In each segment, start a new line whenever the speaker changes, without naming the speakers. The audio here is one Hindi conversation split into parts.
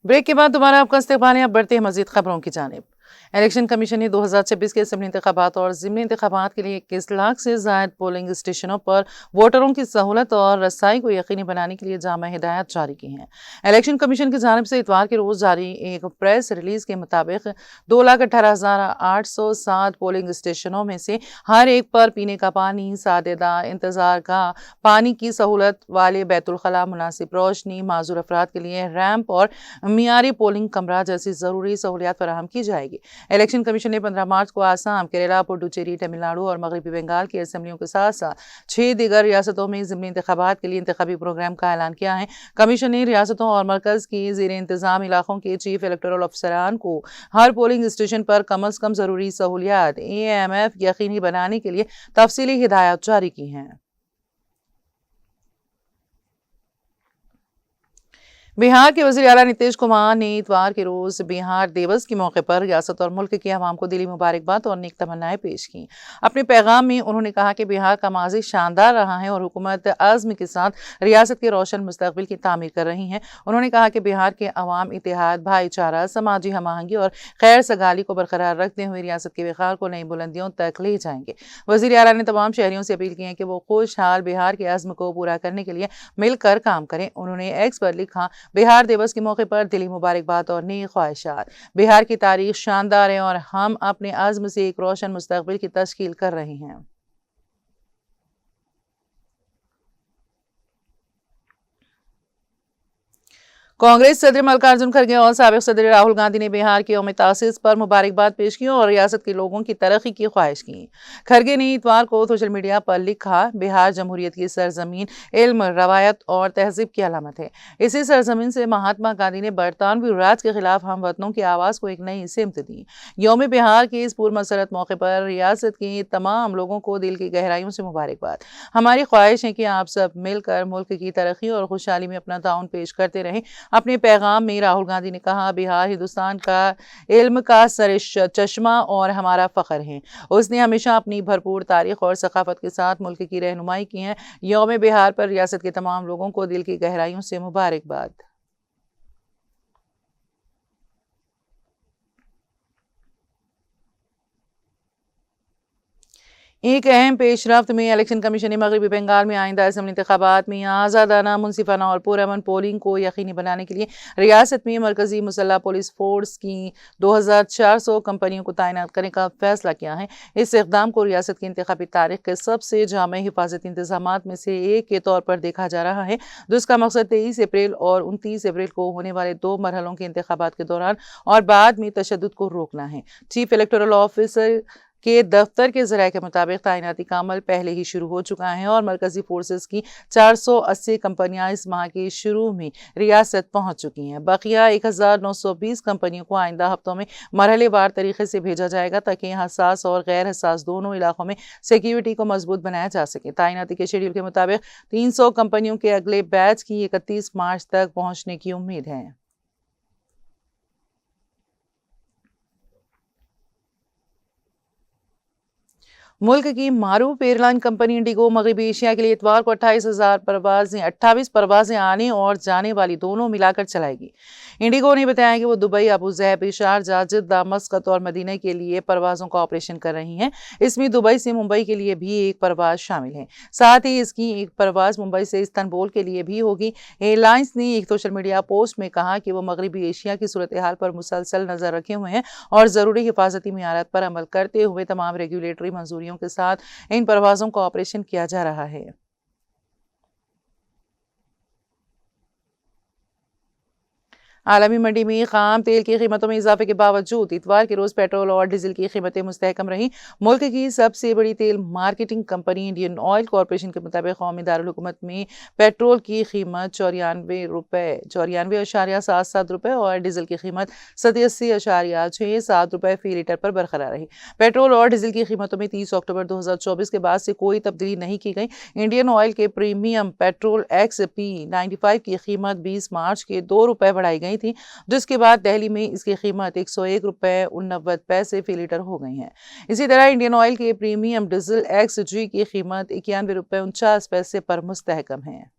ब्रेक के बाद दोबारा आपका इस्तकबाल है। अब बढ़ते हैं मजीद खबरों की जानिब। इलेक्शन कमीशन ने 2026 के असेंबली इंतखाबात और ज़िमनी इंतखाबात के लिए 21 लाख से ज़ायद पोलिंग स्टेशनों पर वोटरों की सहूलत और रसाई को यकीनी बनाने के लिए जामा हिदायत जारी की हैं। इलेक्शन कमीशन की जानिब से इतवार के रोज़ जारी एक प्रेस रिलीज के मुताबिक 2,18,807 पोलिंग स्टेशनों में से हर एक पर पीने का पानी, सादेदा इंतजार का पानी की सहूलत वाले बैतुल खला, मुनासिब रोशनी, माजूर अफराद के लिए रैंप और मियारी पोलिंग कमरा जैसी जरूरी सहूलियात फराहम की जाएगी। इलेक्शन कमीशन ने 15 मार्च को आसाम, केरला, पुडुचेरी, तमिलनाडु और मगरबी बंगाल की असेंबलियों के साथ साथ 6 दीगर रियासतों में ज़िमनी इंतखाबात के लिए इंतखाबी प्रोग्राम का ऐलान किया है। कमीशन ने रियासतों और मरकज की ज़ेर इंतजाम इलाकों के चीफ इलेक्टोरल अफसरान को हर पोलिंग स्टेशन पर कम अज कम जरूरी सहूलियात AMF यकीनी बनाने के लिए तफसीली हिदायत जारी की हैं। बिहार के वज़ीर आला नीतीश कुमार ने इतवार के रोज बिहार दिवस के मौके पर रियासत और मुल्क के अवाम को दिली मुबारकबाद और नेक तमन्नाएं पेश की। अपने पैगाम में उन्होंने कहा कि बिहार का माजी शानदार रहा है और हुकूमत अज़्म के साथ रियासत के रोशन मुस्तकबिल की तामीर कर रही है। उन्होंने कहा कि बिहार के अवाम इत्तेहाद, भाईचारा, समाजी हम-आहंगी और खैर सगाली को बरकरार रखते हुए रियासत के विकार को नई बुलंदियों तक ले जाएंगे। वज़ीर आला ने तमाम शहरियों से अपील की है कि वो खुशहाल बिहार के अज़्म को पूरा करने के लिए मिलकर काम करें। उन्होंने एक्स पर लिखा, बिहार दिवस के मौके पर दिली मुबारकबाद और नेक ख्वाहिशात। बिहार की तारीख शानदार है और हम अपने अज़्म से एक रोशन मुस्तकबिल की तश्कील कर रहे हैं। कांग्रेस सदर मल्लिकार्जुन खड़गे और साबिक सदर राहुल गांधी ने बिहार के यौम तासीस पर मुबारकबाद पेश की और रियासत के लोगों की तरक्की की ख्वाहिश की। खड़गे ने इतवार को सोशल मीडिया पर लिखा, बिहार जमहूरियत की सरजमीन, इल्म, रवायत और तहजीब की अलामत है। इसी सरजमीन से महात्मा गांधी ने बरतानवी राज के खिलाफ हम वतनों की आवाज़ को एक नई सिमत दी। यौम बिहार के इस पुरमसरत मौके पर रियासत के तमाम लोगों को दिल की गहराइयों से मुबारकबाद। हमारी ख्वाहिश है कि आप सब मिलकर मुल्क की तरक्की और खुशहाली में अपना ताउन पेश करते रहें। अपने पैगाम में राहुल गांधी ने कहा, बिहार हिंदुस्तान का इल्म का सरिश चश्मा और हमारा फख्र है। उसने हमेशा अपनी भरपूर तारीख और सकाफत के साथ मुल्क की रहनुमाई की है। यौम बिहार पर रियासत के तमाम लोगों को दिल की गहराइयों से मुबारकबाद। एक अहम पेशरफ्त में इलेक्शन कमीशन ने मगरबी बंगाल में आइंदा असेंबली इंतखाबात में आज़ादाना, मुनसिफाना और पुरअमन पोलिंग को यकीनी बनाने के लिए रियासत में मरकजी मुसल्लह पुलिस फोर्स की 2400 कंपनियों को तैनात करने का फैसला किया है। इस इक़दाम को रियासत की इंतखाबी तारीख के सबसे जामा हिफाजती इंतजाम में से एक के तौर पर देखा जा रहा है, जिसका मकसद 23 अप्रैल और 29 अप्रैल को होने वाले 2 मरहलों के इंतखाबात के दौरान और बाद में तशद्दुद को रोकना है। चीफ इलेक्टोरल ऑफिसर के दफ्तर के ज़राए के मुताबिक तैनाती का अमल पहले ही शुरू हो चुका है और मरकजी फोर्सेस की 480 कंपनियां इस माह के शुरू में रियासत पहुंच चुकी हैं। बकिया 1920 कंपनियों को आइंदा हफ्तों में मरहलेवार तरीके से भेजा जाएगा ताकि हसास और गैर हसास दोनों इलाकों में सिक्योरिटी को मजबूत बनाया जा सके। तैनाती के शेड्यूल के मुताबिक 300 कंपनियों के अगले बैच की 31 मार्च तक पहुंचने की उम्मीद है। मुल्क की मारूफ एयरलाइन कंपनी इंडिगो मगरबी एशिया के लिए इतवार को 28 परवाजें आने और जाने वाली दोनों मिलाकर चलाएगी। इंडिगो ने बताया कि वो दुबई, अबू ज़हबी, शारजाह, जिद्दा, मस्कत और मदीना के लिए परवाज़ों का ऑपरेशन कर रही हैं। इसमें दुबई से मुंबई के लिए भी एक परवाज़ शामिल है। साथ ही इसकी एक परवाज़ मुंबई से इस्तांबुल के लिए भी होगी। एयरलाइंस ने एक सोशल मीडिया पोस्ट में कहा कि वो मगरबी एशिया की सूरत हाल पर मुसलसल नज़र रखे हुए हैं और ज़रूरी हिफाजती मियारात पर अमल करते हुए तमाम रेगुलेटरी मंजूरियों के साथ इन परवाज़ों का ऑपरेशन किया जा रहा है। आलमी मंडी में खाम तेल की कीमतों में इजाफे के बावजूद इतवार के रोज पेट्रोल और डीजल की कीमतें मुस्तहकम रहीं। मुल्क की सबसे बड़ी तेल marketing company Indian oil corporation के मुताबिक कौमी दारुल-हुकूमत में पेट्रोल की कीमत 94.77 रुपये और डीजल की कीमत 87.67 रुपये फी लीटर पर बरकरार रही। पेट्रोल और डीजल की कीमतों में 30 अक्टूबर 2024 के बाद से कोई तब्दीली नहीं की गई। इंडियन ऑयल के प्रीमियम पेट्रोल XP95 की कीमत 20 मार्च के 2 रुपये बढ़ाई गई थी, जिसके बाद दिल्ली में इसकी कीमत 101 रुपये 89 पैसे फी लीटर हो गई है। इसी तरह इंडियन ऑयल के प्रीमियम डीजल XG की कीमत 91 रुपये 49 पैसे पर मुस्तहकम है।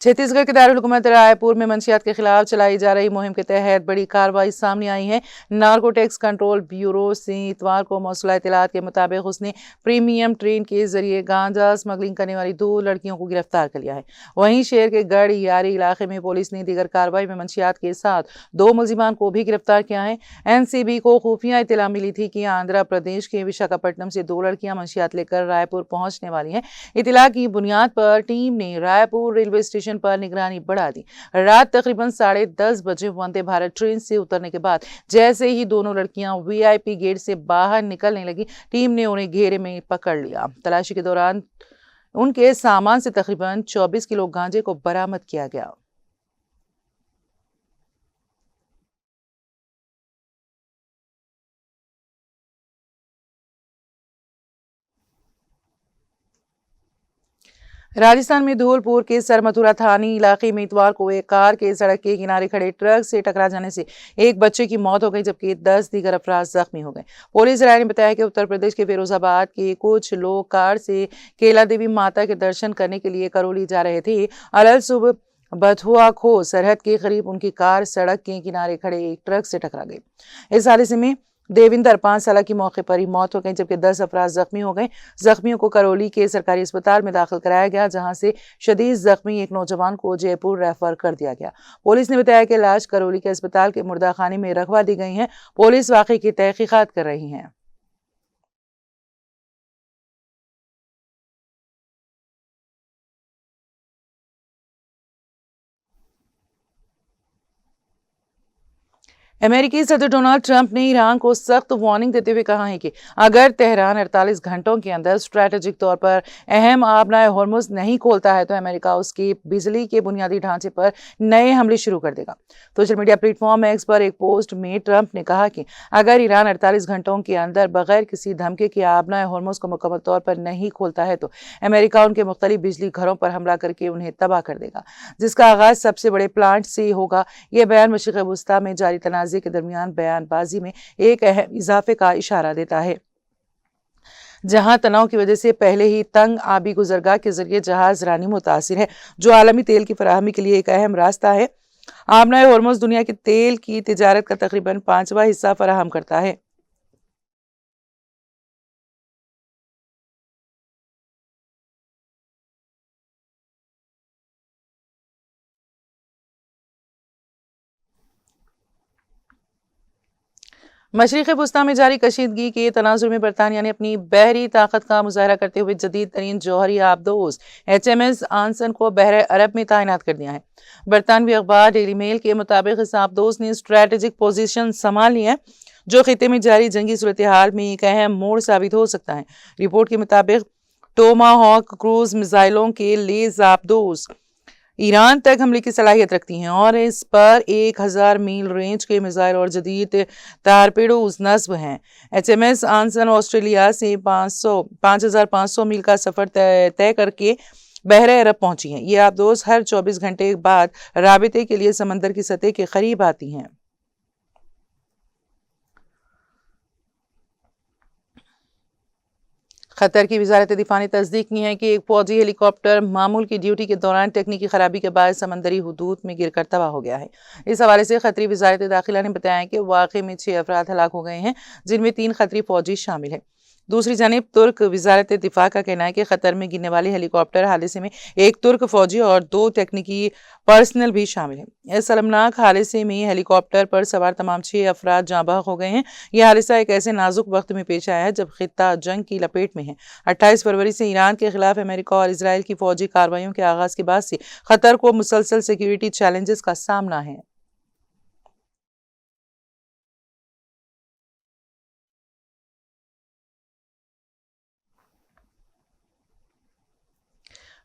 छत्तीसगढ़ के दारुल हुकूमत रायपुर में मंशियात के खिलाफ चलाई जा रही मुहिम के तहत बड़ी कार्रवाई सामने आई है। नार्कोटिक्स कंट्रोल ब्यूरो से इतवार को मौसूला इत्तलात के मुताबिक उसने प्रीमियम ट्रेन के जरिए गांजा स्मगलिंग करने वाली 2 लड़कियों को गिरफ्तार कर लिया है। वहीं शहर के गढ़ यारी इलाके में पुलिस ने दीगर कार्रवाई में मंशियात के साथ 2 मुलजिमान को भी गिरफ्तार किया है। एनसीबी को खुफिया इत्तला मिली थी कि आंध्र प्रदेश के विशाखापट्टनम से 2 लड़कियां मंशियात लेकर रायपुर पहुंचने वाली हैं। इत्तला की बुनियाद पर टीम ने रायपुर रेलवे स्टेशन पर निगरानी बढ़ा दी। रात तकरीबन 10:30 बजे वंदे भारत ट्रेन से उतरने के बाद जैसे ही दोनों लड़कियां वीआईपी गेट से बाहर निकलने लगी, टीम ने उन्हें घेरे में पकड़ लिया। तलाशी के दौरान उनके सामान से तकरीबन 24 किलो गांजे को बरामद किया गया। राजस्थान में धौलपुर के सरमथुरा थानी इलाके में इतवार को एक कार के सड़क के किनारे खड़े ट्रक से टकरा जाने से एक बच्चे की मौत हो गई, जबकि 10 दीगर अफराद जख्मी हो गए। पुलिस राय ने बताया कि उत्तर प्रदेश के फिरोजाबाद के कुछ लोग कार से केला देवी माता के दर्शन करने के लिए करौली जा रहे थे। अलल सुबह बथुआ खो सरहद के करीब उनकी कार सड़क के किनारे खड़े एक ट्रक से टकरा गई। इस हादसे में देविंदर 5 साल की मौके पर ही मौत हो गई, जबकि 10 अफराद जख्मी हो गए। जख्मियों को करौली के सरकारी अस्पताल में दाखिल कराया गया, जहां से शदीद जख्मी एक नौजवान को जयपुर रेफर कर दिया गया। पुलिस ने बताया कि लाश करौली के अस्पताल के मुर्दाखाने में रखवा दी गई है। पुलिस वाकई की तहकीकात कर रही है। अमेरिकी सदर डोनाल्ड ट्रंप ने ईरान को सख्त वार्निंग देते हुए कहा है कि अगर तेहरान 48 घंटों के अंदर स्ट्रैटेजिक तौर पर अहम आबनाए होर्मुज नहीं खोलता है तो अमेरिका उसकी बिजली के बुनियादी ढांचे पर नए हमले शुरू कर देगा। सोशल मीडिया प्लेटफॉर्म एक्स पर एक पोस्ट में ट्रंप ने कहा कि अगर ईरान 48 घंटों के अंदर बगैर किसी धमकी के आबनाए होर्मुज को मुकम्मल तौर पर नहीं खोलता है तो अमेरिका उनके मुख्तलिफ बिजली घरों पर हमला करके उन्हें तबाह कर देगा, जिसका आगाज सबसे बड़े प्लांट से होगा। यह बयान मशरिक़ वस्ता में जारी तनाज़ के दरमियान बयानबाजी में एक अहम इजाफे का इशारा देता है। जहां तनाव की वजह से पहले ही तंग आबी गुजरगाह के जरिए जहाज रानी मुतासिर है, जो आलमी तेल की फराहमी के लिए एक अहम रास्ता है। आबनाए होर्मुज दुनिया की तेल की तिजारत का तकरीबन 5वां हिस्सा फराहम करता है। मशरिक़ वस्ता में जारी कशीदगी के तनाजुर में बरतानिया ने अपनी बहरी ताकत का मुजाहरा करते हुए जदीद तरीन जौहरी आबदोज HMS आंसन को बहर अरब में तैनात कर दिया है। बरतानवी अखबार डेली मेल के मुताबिक इस आबदोज ने स्ट्रैटेजिक पोजीशन संभाल ली है, जो खिते में जारी जंगी सूरत हाल में एक अहम मोड़ साबित हो सकता है। रिपोर्ट के मुताबिक टोमाहॉक क्रूज मिसाइलों के लेज आबदोज ईरान तक हमले की सलाहियत रखती हैं और इस पर 1000 मील रेंज के मिसाइल और जदीद टारपेडोज नस्ब हैं। HMS आंसन ऑस्ट्रेलिया से 5500 मील का सफर तय करके बहरे अरब पहुंची हैं। ये आबदोज हर 24 घंटे बाद राबिते के लिए समंदर की सतह के करीब आती हैं। खतर की वजारत दिफा ने तस्दीक की है कि एक फौजी हेलीकॉप्टर मामूल की ड्यूटी के दौरान टेक्निकी खराबी के बाद समंदरी हुदूद में गिरकर तबाह हो गया है। इस हवाले से खतरी वजारत दाखिला ने बताया कि वाक़े में 6 अफराद हलाक हो गए हैं, जिनमें 3 खतरी फौजी शामिल हैं। दूसरी जानिब तुर्क वजारत दिफा का कहना है कि खतर में गिरने वाले हेलीकॉप्टर हादसे में एक तुर्क फौजी और 2 टेक्निकी पर्सनल भी शामिल हैं। इस शर्मनाक हादसे में हेलीकॉप्टर पर सवार तमाम 6 अफराद जाँ बहक हो गए हैं। यह हादसा एक ऐसे नाजुक वक्त में पेश आया है जब खित्ता जंग की लपेट में है। 28 फरवरी से ईरान के खिलाफ अमेरिका और इसराइल की फौजी कार्रवाइयों के आगाज के बाद से खतर को मुसलसल सिक्योरिटी चैलेंजेस का सामना है।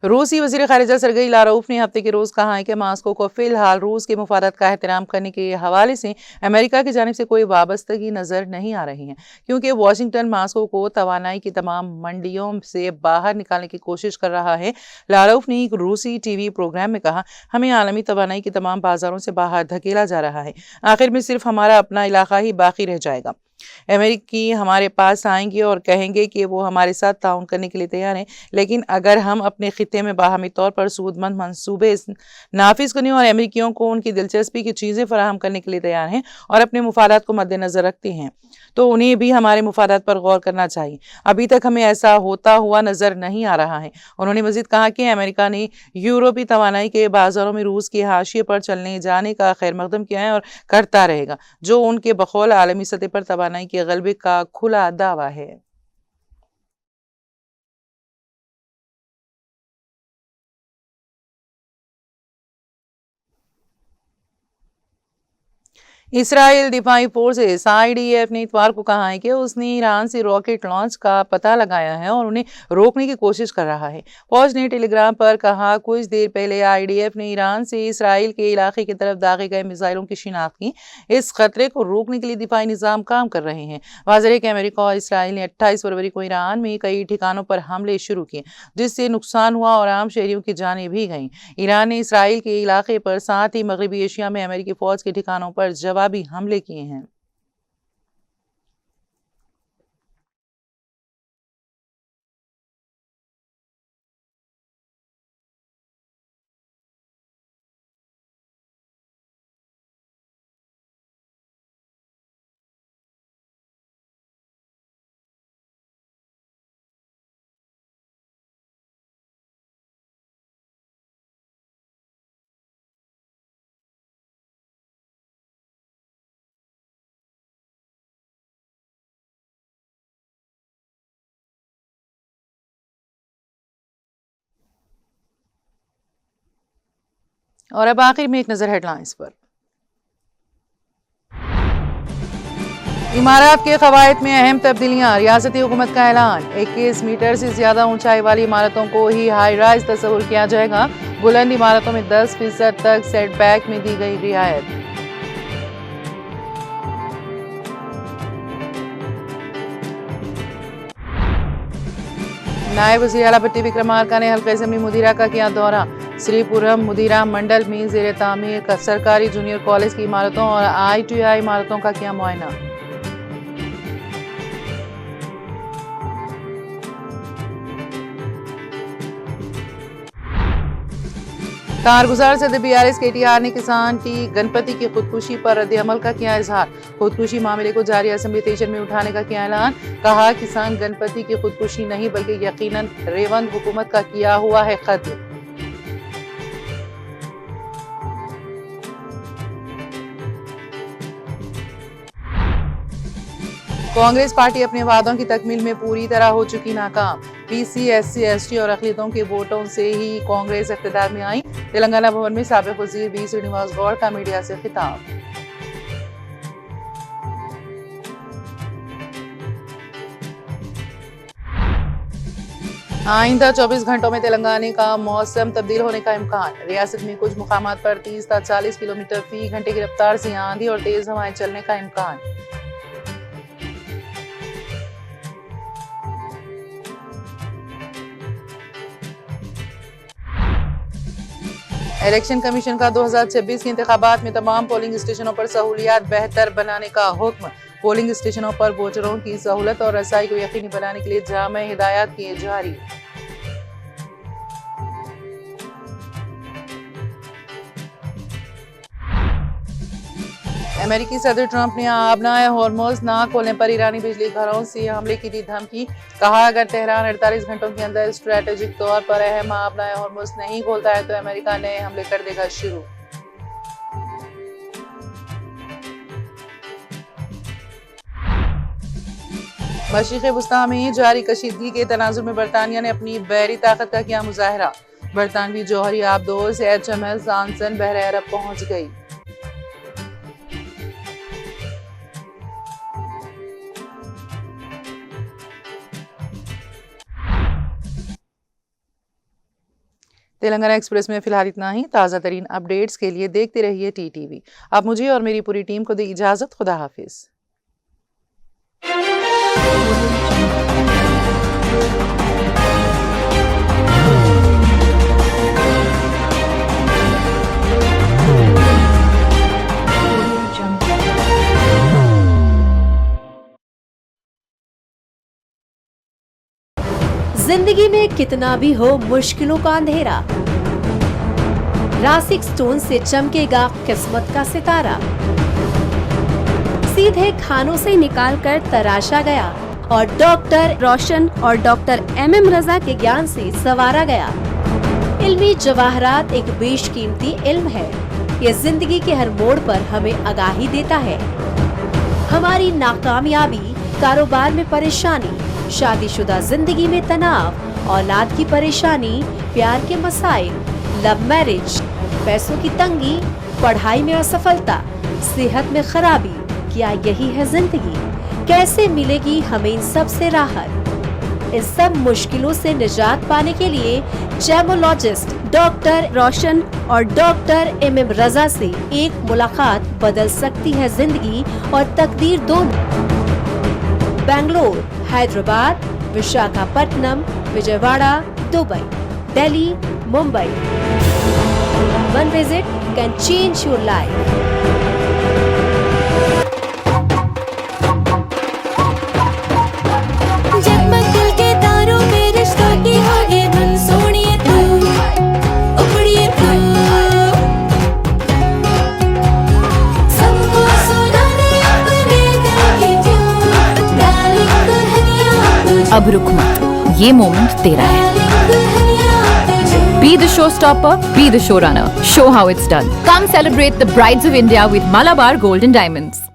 रूसी वज़ीर ख़ारिजा सरगई लारोफ ने हफ्ते के रोज़ कहा है कि मास्को को फिलहाल रूस के मुफादात का एहतराम करने के हवाले से अमेरिका की जानिब से कोई वाबस्तगी नज़र नहीं आ रही है, क्योंकि वाशिंगटन मास्को को तवानाई की तमाम मंडियों से बाहर निकालने की कोशिश कर रहा है। लारोफ ने एक रूसी TV प्रोग्राम में कहा, हमें आलमी तवानाई के तमाम बाजारों से बाहर धकेला जा रहा है। आखिर में सिर्फ हमारा अपना इलाका ही बाकी रह जाएगा। अमेरिकी हमारे पास आएंगे और कहेंगे कि वो हमारे साथ ताउन करने के लिए तैयार हैं, लेकिन अगर हम अपने खित्ते में बाहमी तौर पर सूदमंद मंसूबे नाफिज करने और अमेरिकियों को उनकी दिलचस्पी की चीज़ें फराहम करने के लिए तैयार हैं और अपने मुफादात को मद्देनजर रखते हैं, तो उन्हें भी हमारे मुफादात पर गौर करना चाहिए। अभी तक हमें ऐसा होता हुआ नजर नहीं आ रहा है। उन्होंने मजीद कहा कि अमेरिका ने यूरोपीय तवानाई के बाजारों में रूस के हाशिए पर चलने जाने का खैर मकदम किया है और करता रहेगा, जो उनके बकौल आलमी सतह पर तवानाई के गलबे का खुला दावा है। इसराइल दिफाई फोर्सेस IDF ने इतवार को कहा है कि उसने ईरान से रॉकेट लॉन्च का पता लगाया है और उन्हें रोकने की कोशिश कर रहा है। फौज ने टेलीग्राम पर कहा, कुछ देर पहले IDF ने ईरान से इसराइल के इलाके की तरफ दागे गए मिसाइलों की शिनाख्त की। इस खतरे को रोकने के लिए दिफाई निज़ाम काम कर रहे हैं। वाज़ेह है कि अमेरिका और इसराइल ने 28 फरवरी को ईरान में कई ठिकानों पर हमले शुरू किए, जिससे नुकसान हुआ और आम शहरियों की जानें भी गईं। ईरान ने इसराइल के इलाके पर, साथ ही मगरबी एशिया में अमेरिकी फौज के ठिकानों पर जवाबी हमले किए हैं। और अब आखिर में एक नजर हेडलाइंस पर। इमारत के कवायद में अहम तब्दीलियां, रियासती हुकूमत का ऐलान। 21 मीटर से ज्यादा ऊंचाई वाली इमारतों को ही हाई राइज तस्वुर किया जाएगा। बुलंद इमारतों में 10% तक सेटबैक में दी गई रियायत। नायब वज़ीर आला भट्टी विक्रमार्का ने हल्का असेंबली मुदीरा का किया दौरा। श्रीपुरम मुदीरा मंडल में ज़ेर तामीर सरकारी जूनियर कॉलेज की इमारतों और ITI इमारतों का किया मुआयना। कारगुजार सदर BRS KTR ने किसान टी गणपति की खुदकुशी पर रद्द-ए-अमल का किया इजहार। खुदकुशी मामले को जारी असेंबली सेशन में उठाने का किया ऐलान। कहा, किसान गणपति की खुदकुशी नहीं बल्कि यकीनन रेवंत हुकूमत का किया हुआ है कत्ल। कांग्रेस पार्टी अपने वादों की तकमील में पूरी तरह हो चुकी नाकाम। PC, SC, ST और अक़लियतों के वोटों से ही कांग्रेस इक़्तिदार में आई। तेलंगाना भवन में साबिक़ वज़ीर B श्रीनिवास गौड़ का मीडिया से खिताब। आइंदा 24 घंटों में तेलंगाना का मौसम तब्दील होने का इम्कान। रियासत में कुछ मुकामात पर 30 से 40 किलोमीटर फी घंटे की रफ्तार से आंधी और तेज हवाएं चलने का इम्कान। इलेक्शन कमीशन का 2026 के इंतखाबात में तमाम पोलिंग स्टेशनों पर सहूलियात बेहतर बनाने का हुक्म। पोलिंग स्टेशनों पर वोटरों की सहूलत और रसाई को यकीनी बनाने के लिए जामे हिदायत किए जारी। अमेरिकी सदर ट्रंप ने आबनाए हॉर्मुज़ ना खोलने पर ईरानी बिजली घरों से हमले की दी धमकी। कहा, अगर तेहरान 48 घंटों के अंदर स्ट्रेटेजिक तौर पर अहम आबनाए हॉर्मुज़ नहीं खोलता है तो अमेरिका नए हमले कर देगा शुरू। मशरिक़ वस्ता में जारी कशीदगी के तनाजुर में बरतानिया ने अपनी बहरी ताकत का किया मुजाहरा। बरतानवी जौहरी आबदोज़ HMS जानसन बहरे अरब पहुंच गई। तेलंगाना एक्सप्रेस में फिलहाल इतना ही। ताज़ा तरीन अपडेट्स के लिए देखते रहिए TTV। आप मुझे और मेरी पूरी टीम को दी इजाज़त। खुदा हाफिज़।
जिंदगी में कितना भी हो मुश्किलों का अंधेरा, रासिक स्टोन से चमकेगा किस्मत का सितारा। सीधे खानों से निकालकर तराशा गया और डॉक्टर रोशन और डॉक्टर MM रजा के ज्ञान से संवारा गया। इल्मी जवाहरात एक बेशकीमती इल्म है। ये जिंदगी के हर मोड़ पर हमें आगाही देता है। हमारी नाकामयाबी, कारोबार में परेशानी, शादीशुदा जिंदगी में तनाव, औलाद की परेशानी, प्यार के मसाइल, लव मैरिज, पैसों की तंगी, पढ़ाई में असफलता, सेहत में खराबी, क्या यही है जिंदगी? कैसे मिलेगी हमें इन सब से राहत? इन सब मुश्किलों से निजात पाने के लिए जेमोलॉजिस्ट डॉक्टर रोशन और डॉक्टर MM रजा से एक मुलाकात बदल सकती है जिंदगी और तकदीर दोनों। Bangalore, Hyderabad, Visakhapatnam, Vijayawada, Dubai, Delhi, Mumbai. One visit can change your life.
जगमग दिल के तारों में रिश्तों की आगे धुन सोनिए तू, उखड़िए तू, सबको सुनाने अपने दिल की ट्यून, डार्लिंग दुल्हनिया तुझे,
अब रुक मत, ये मोमेंट तेरा है।
डार्लिंग दुल्हनिया तुझे।
Be the showstopper, be the showrunner. Show how it's done. Come celebrate the Brides of India with Malabar Gold and Diamonds.